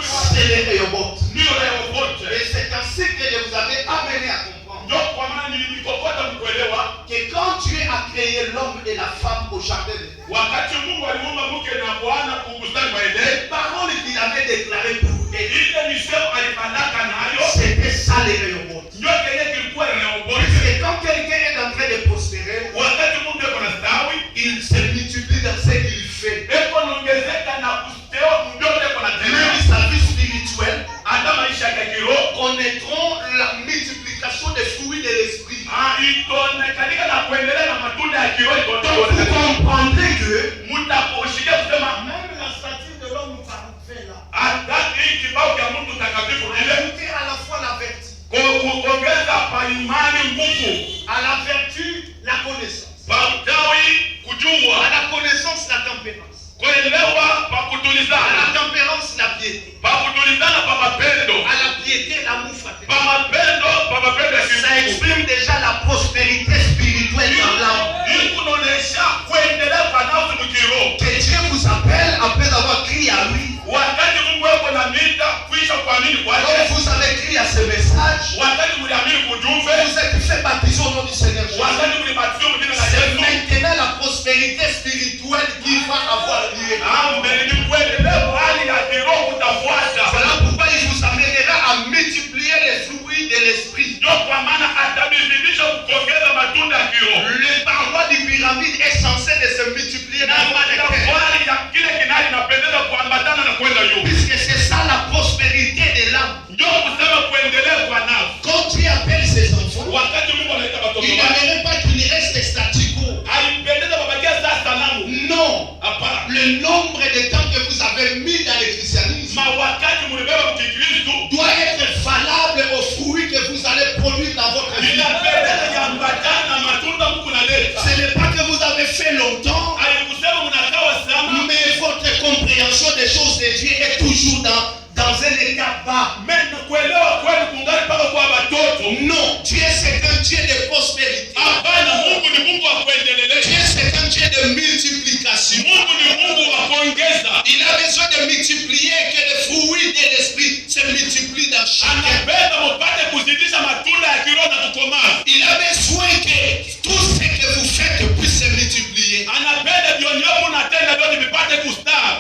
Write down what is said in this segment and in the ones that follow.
c'est les Rehoboth. Et c'est ainsi que je vous avais amené à comprendre que quand Dieu a créé l'homme et la femme au jardin d'Éden, les paroles qu'il avait déclarées pour eux, c'était ça les Rehoboth. Parce que quand quelqu'un est en train de prospérer, il se multiplie dans ce qu'il fait. Même sa vie spirituelle connaîtront la multiplication des fruits de l'esprit. Donc vous comprendrez que même la statue de l'homme parfait là, elle est à la fois la vertu, à la vertu la connaissance, à la connaissance la tempérance, à la tempérance la piété, à la piété l'amour fraternel. Ça exprime déjà la prospérité spirituelle dans l'âme. Que Dieu vous appelle après avoir crié à lui. Donc vous avez crié à ce message. Vous êtes fait baptiser au nom du Seigneur Jésus. C'est maintenant la prospérité spirituelle qui va avoir lieu. Voilà pourquoi il vous amènera à multiplier les fruits de l'esprit. Le paroi du pyramide est censé de se multiplier dans le puisque c'est ça la prospérité de l'âme. Quand Dieu appelle ses enfants, il n'aimerait pas qu'il reste statico. Non. Le nombre de temps que vous avez mis dans le christianisme doit être valable aux fruits que vous allez produire dans votre vie. Ce n'est pas que vous avez fait longtemps, mais votre compréhension des choses de Dieu est toujours dans un état bas. Non, Dieu c'est un Dieu de prospérité. Dieu c'est un Dieu de multiplication. Il a besoin de multiplier, que les fruits de l'esprit se multiplient dans chacun. Il a besoin que tout ce que vous faites puisse se multiplier.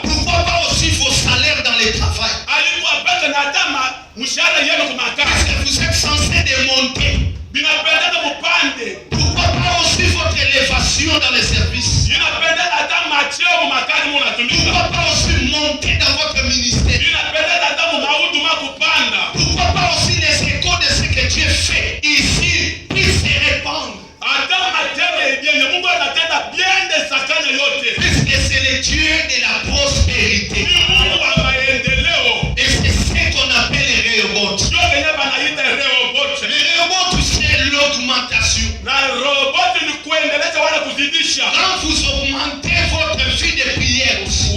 Pourquoi pas aussi vos salaires dans le travail? Parce que vous êtes censé démonter. Pourquoi pas aussi votre élévation dans les services? Pourquoi pas aussi monter dans votre ministère? Pourquoi pas aussi les échos de ce que Dieu fait ici puissent se répandre? Puisque c'est le Dieu de la prospérité. Et c'est ce qu'on appelle les Rehoboth. Les Rehoboth, c'est l'augmentation. Quand vous augmentez votre vie de prière aussi,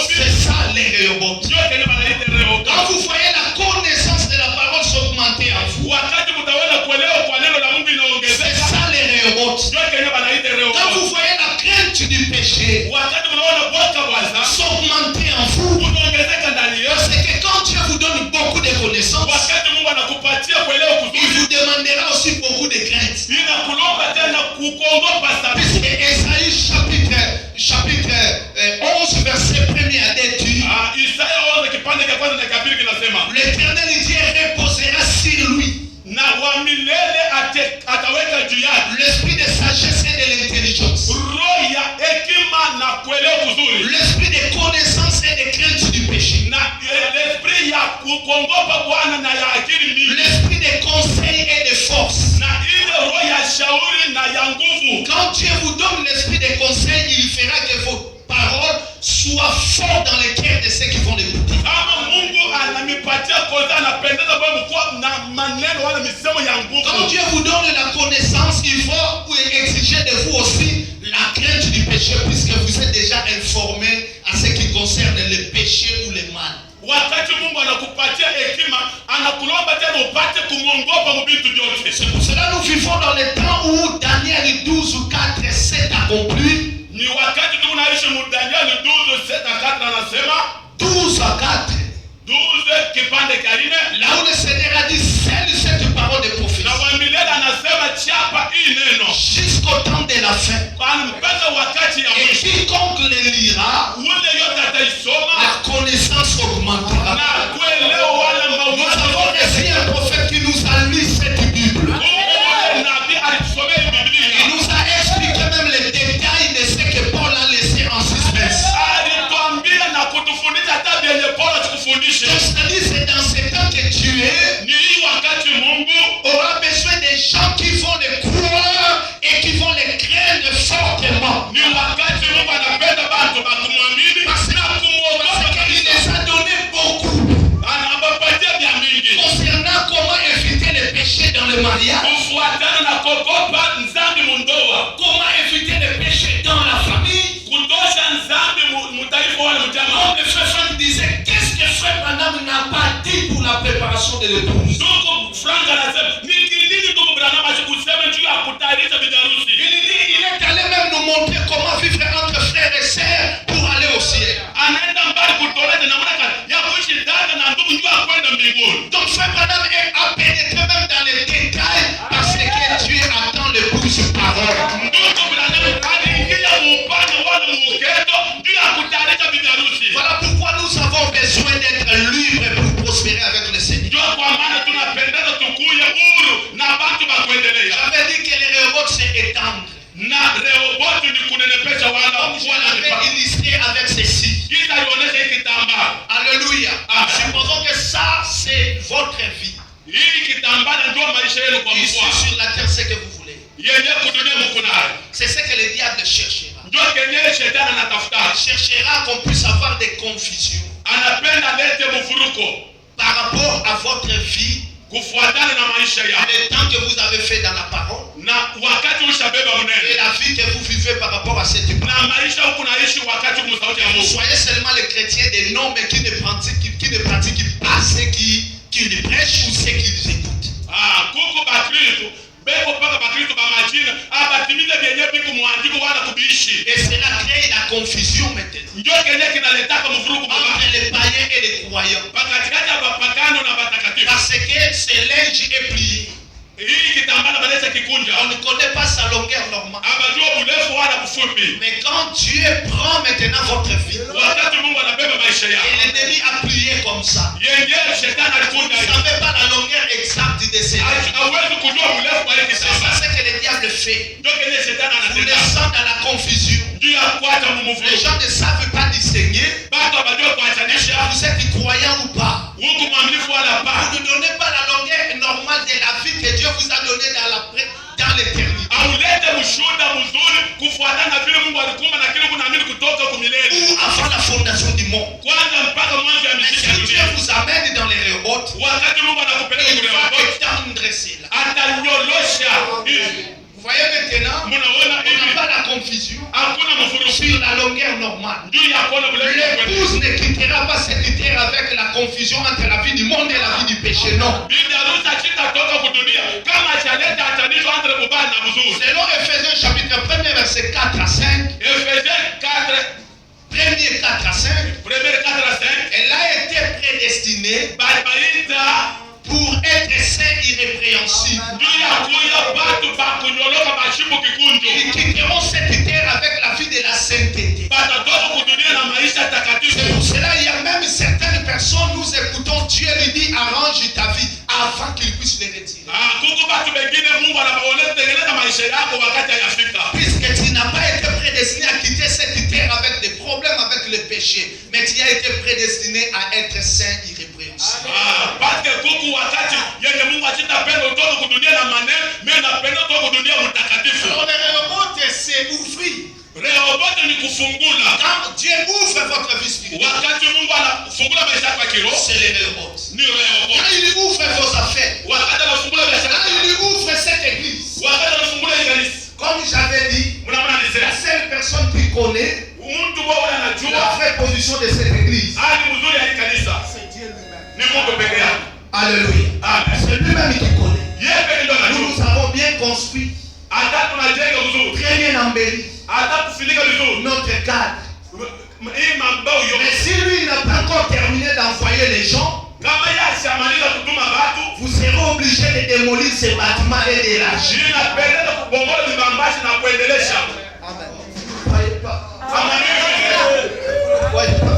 c'est ça les Rehoboth. Quand vous voyez la connaissance de la parole s'augmenter en vous, c'est ça les Rehoboth. Quand vous voyez la crainte du péché s'augmenter en vous, parce que quand Dieu vous donne beaucoup de connaissances, il vous demandera aussi beaucoup de crainte. Puisque Esaïe chapitre 11 verset 1er à 2 dit, l'Éternel Dieu reposera sur lui l'esprit de sagesse et de l'intelligence, l'esprit de connaissance et de crainte du péché, l'esprit de conseil et de force. Quand Dieu vous donne l'esprit de conseil, il fera que vos paroles soient fortes dans les cœurs de ceux qui vont l'écouter. Quand Dieu vous donne la connaissance, il faut exiger de vous aussi la crainte du péché, puisque vous êtes déjà informé à ce qui concerne le péché ou le mal. C'est pour cela que nous vivons dans les temps où Daniel 12 ou 4 7 accompli. 7:4 anasema 12 à 4. 12 kipande karine. Là où le Seigneur a dit scelle cette parole de prophétie. Na wamilele anasema chapa hii neno jusqu'au temps de la fin. Kwa mpaka wakati ya Et quiconque le lira, ule yote ataisoma la connaissance augmentera. na kuelewa wala Nous mawazo. avons reçu un prophète qui nous a lu cette Bible. Nabii alitusomea Biblia. Il nous a expliqué même les détails de ce que Paul a laissé en suspense. Alituambia na kutufundisha hata vyenye Paulo atukufundishe. Donc c'est-à-dire c'est dans ce temps que Dieu Ni hii wakati Mungu aura besoin des gens qui vont le croire et qui vont le craindre fortement. ni wakati Mungu anapenda watu bakumwamini na kumuogopa Il kabisa. les a donné beaucoup Anawapatia vya mingi concernant comment éviter les péchés dans le mariage, kufuatana na kuogopa nzambi mundoa, comment éviter les péchés dans la famille. kutosha nzambi mutaifa wala mjamaa. Comme le frère Franck disait, qu'est-ce que frère Branham n'a pas dit pour la préparation de l'épouse? Ndugu Frank anasema ni kilini ndugu Branham asikuseme juu ya kutayarisha biharusi. Il est allé même nous montrer comment vivre entre frères et sœurs pour aller au ciel. Anaenda mbali kutoleza namna gani ya kuishi dada na ndugu juu ya kwenda mbinguni. Donc frère Branham a pénétré même dans les détails parce que Dieu attend l'épouse parole. Ndugu Branham aliingia muupande wala muuketo juu ya kutayarisha biharusi. Voilà pourquoi nous avons besoin d'être libres pour prospérer avec le Seigneur. Ndio kwa maana tunapendeza tukuye huru na watu bakuendelea. J'avais dit que les Rehoboth c'est étendre. Na Rehobothi ni kunenepesha wala Comme je l'avais illustré avec ceci. Giza ionyesha hii kitambaa. Alléluia. Supposons que ça c'est votre vie. Hii kitambaa ndio maisha yenu kwa Ici mkoa. sur la terre c'est que vous voulez. Yenye kudunia mko nayo. C'est ce que le diable cherchera. Ndio kenye shetani anatafuta. Il cherchera qu'on puisse avoir des confusions Anapenda lete mvuruko par rapport à votre vie, kufuatana na maisha yako. le temps que vous avez fait dans la parole Na wakati ushabeba et unene. la vie que vous vivez par rapport à cette parole. Na maisha huko naishi wakati kumsauti ya Vous Mungu. soyez seulement les chrétiens des noms mais qui ne pratiquent pas ceux qui les prêchent ou ceux qui les écoutent. Kuko bakristo beko paka bakristo ba majina abatimize vyenye biku muandiko wala kubiishi. Et cela crée la confusion maintenant Ndio kenye kinaletaka mvuruko entre les païens et les croyants. katikati ya bapagano na batakatifu. Parce que ce linge est plié. Hii kitambaa baleta kikunja. On ne connaît pas sa longueur normale. Abajua urefu wala kufupi. Mais quand Dieu prend maintenant votre vie Wakati Mungu anabeba maisha et yako. l'ennemi a plié comme ça, Yeye shetani vous alikunja ne hiyo. savez pas la longueur exacte de ces linges. Hawezi kujua urefu wa hii C'est kitambaa. ça que le diable fait. Ndio kenye shetani Vous anatenda. laissant dans la confusion. Juu ya kuacha Les mumuvuruko. gens ne savent pas distinguer. Bado abajua kuachanisha. Vous êtes croyant ou pas. Huku mwaminifu wala Vous pa. ne donnez pas la longueur normale de la vie que Dieu vous a donnée dans l'éternité. Aulete ushuhuda mzuri kufuatana na vile Mungu alikumba na kile kunaamini kutoka kumilele. Ou avant la fondation du monde. Kwanza mpaka mwanzo ya Mais misingi ya si Dieu dunia. vous amène dans les Rehoboth, Wakati Mungu anakupeleka il kule va Rehobothi, étendre cela. atanyolosha hivi. Vous voyez maintenant, Munaona on n'a hivi. pas la confusion Hakuna mvuruko. sur la longueur normale. Juu ya kuona vile L'épouse ne quittera pas cette terre avec la confusion entre la vie du monde et la vie du péché, non. bibi harusi akitatoka kudunia kama achaleta atanisho entre mubaya na mzuri. Selon Ephésiens chapitre 1 verset 4 à 5, Efesiens 4, premier 4 à 5, premier 4 à 5. elle a été prédestinée Balibaita pour être saint irrépréhensible. juu ya kuya batu bakunyoloka mashimu kikunjo. Ils quitteront cette terre avec la vie de la sainteté. Batatoka kudunia na maisha C'est takatifu. pour cela il y a même certaines personnes, nous écoutons, Dieu lui dit arrange ta vie avant qu'il puisse les retirer. Kuku batu bengine Mungu anabaonea tengeneza maisha yako wakati hayafika. Puisque tu n'as pas été prédestiné à quitter cette terre avec des problèmes avec le péché, mais tu as été prédestiné à être saint irrépréhensible. Parce que kuku wakati yenye Mungu asitapenda utoke kudunia na maneno, mimi napenda utoke kudunia mtakatifu. Alors le Rehoboth c'est ouvrir. Rehobothi ni kufungula. Quand Dieu ouvre votre vie spirituelle, Wakati Mungu anafungula maisha yako ya kiroho, c'est le Rehoboth. ni Rehobothi. Quand il ouvre vos affaires, Wakati anafungula maisha quand yako, il ouvre cette église, wakati anafungula kanisa, comme j'avais dit, mnaona la alisema seule personne qui connaît mtu bora la anajua vraie position de cette église, hali mzuri ya hii kanisa c'est Dieu lui-même. ni Mungu peke yake. Alléluia. Amen. C'est lui-même qui connaît. Yeye peke ndio Nous anajua. nous avons bien construit, Hata tunajenga vizuri, très bien embelli hata kufilika vizuri, notre cadre. Mais si lui n'a pas encore terminé d'envoyer les gens, vous serez obligé de démolir ces bâtiments et d'élargir. Amen. Croyez pas. Croyez pas.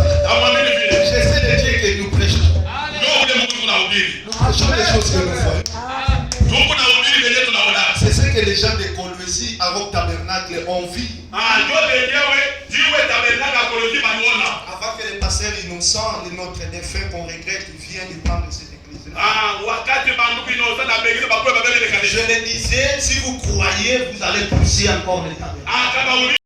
J'essaie de dire que nous prêchons. Nous prêchons les choses que nous voyons. C'est ce que les gens de Colosie à Rock Tabernacle ont vu. Avant que le pasteur innocent, notre défunt qu'on regrette, vienne de prendre cette église. Je le disais, si vous croyez, vous allez pousser encore les tabernacles.